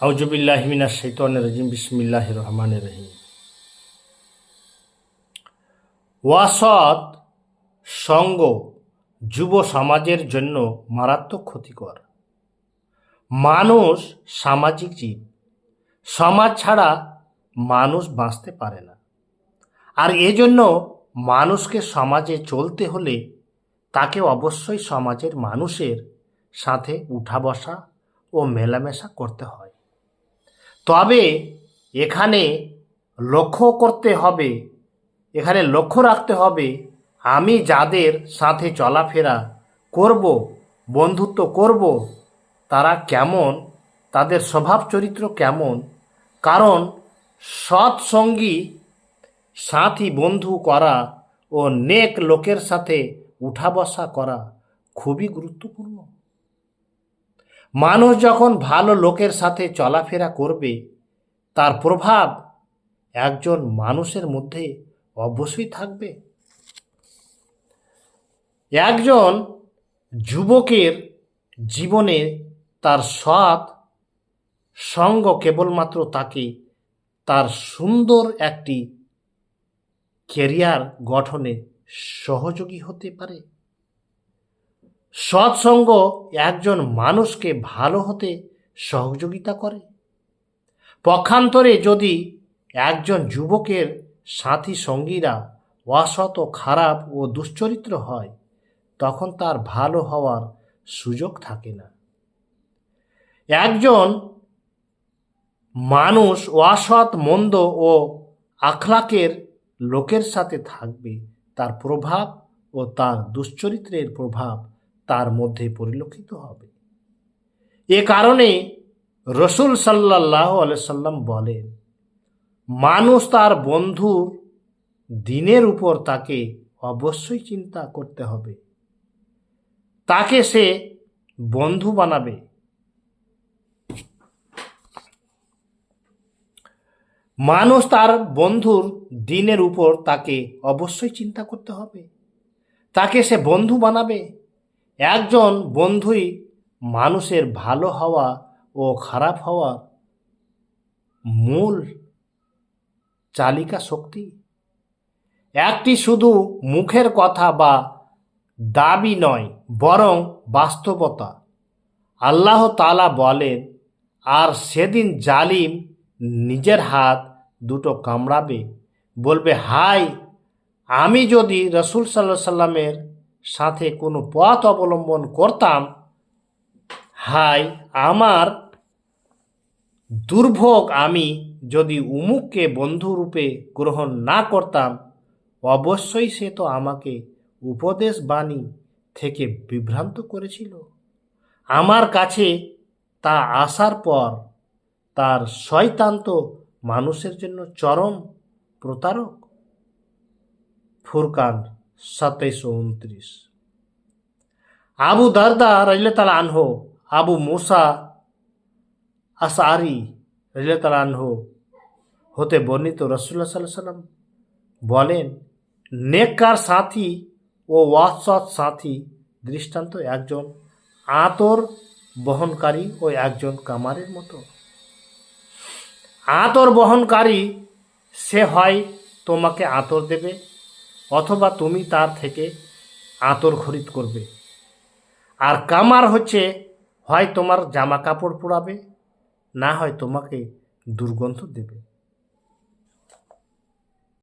আউযুবিল্লাহি মিনাশ শাইতানির রাজিম বিসমিল্লাহির রহমানির রহিম। ওয়াসত সঙ্গ যুব সমাজের জন্য মারাত্মক ক্ষতিকর। মানুষ সামাজিক জীব, সমাজ ছাড়া মানুষ বাঁচতে পারে না। আর এজন্য মানুষকে সমাজে চলতে হলে তাকে অবশ্যই সমাজের মানুষের সাথে উঠা বসা ও মেলামেশা করতে হয়। তবে এখানে লক্ষ্য রাখতে হবে আমি যাদের সাথে চলাফেরা করব, বন্ধুত্ব করব, তারা কেমন, তাদের স্বভাব চরিত্র কেমন। কারণ সৎসঙ্গী সাথী বন্ধু করা ও নেক লোকের সাথে উঠা বসা করা খুবই গুরুত্বপূর্ণ। মানুষ যখন ভালো লোকের সাথে চলাফেরা করবে, তার প্রভাব একজন মানুষের মধ্যে অবশ্যই থাকবে। একজন যুবকের জীবনে তার সৎ সঙ্গ কেবলমাত্র তাকে তার সুন্দর একটি ক্যারিয়ার গঠনে সহযোগী হতে পারে। সৎসঙ্গ একজন মানুষকে ভালো হতে সহযোগিতা করে। পক্ষান্তরে যদি একজন যুবকের সাথী সঙ্গীরা অসৎ, খারাপ ও দুশ্চরিত্র হয়, তখন তার ভালো হওয়ার সুযোগ থাকে না। একজন মানুষ অসৎ, মন্দ ও আখলাকের লোকের সাথে থাকবে, তার প্রভাব ও তার দুশ্চরিত্রের প্রভাব তার মধ্যে পরিলক্ষিত হবে। এ কারণে রসুল সাল্লাল্লাহু আলাইহি সাল্লাম বলেন, মানুষ তার বন্ধুর দিনের উপর তাকে অবশ্যই চিন্তা করতে হবে। তাকে সে বন্ধু বানাবে। মানুষ তার বন্ধুর দিনের উপর তাকে অবশ্যই চিন্তা করতে হবে, তাকে সে বন্ধু বানাবে। একজন বন্ধুই মানুষের ভালো হওয়া ও খারাপ হওয়ার মূল চালিকা শক্তি। একটি শুধু মুখের কথা বা দাবি নয়, বরং বাস্তবতা। আল্লাহ তাআলা বলেন, আর সেদিন জালিম নিজের হাত দুটো কামড়াবে, বলবে, হায়, আমি যদি রসুল সাল্লাল্লাহু সাল্লামের সাথে কোনো পথ অবলম্বন করতাম, হায় আমার দুর্ভোগ, আমি যদি উমুককে বন্ধুরূপে গ্রহণ না করতাম, অবশ্যই সে তো আমাকে উপদেশ বাণী থেকে বিভ্রান্ত করেছিল। আমার কাছে তা আসার পর তার শয়তান তো মানুষের জন্য চরম প্রতারক। ফুরকান 27:29। আবু দারদা রাদিয়াল্লাহু তাআলা আনহু, আবু মুসা আশআরী রাদিয়াল্লাহু তাআলা আনহু হতে বর্ণিত, রাসূলুল্লাহ সাল্লাল্লাহু আলাইহি সাল্লাম বলেন, নেককার সাথী ও অসৎ সাথী দৃষ্টান্ত একজন আতর বহনকারী ও একজন কামারের মতো। আতর বহনকারী সে হয় তোমাকে আতর দেবে, অথবা তুমি তার থেকে আতর খরিদ করবে। আর কামার হচ্ছে হয় তোমার জামা কাপড় পোড়াবে, না হয় তোমাকে দুর্গন্ধ দেবে।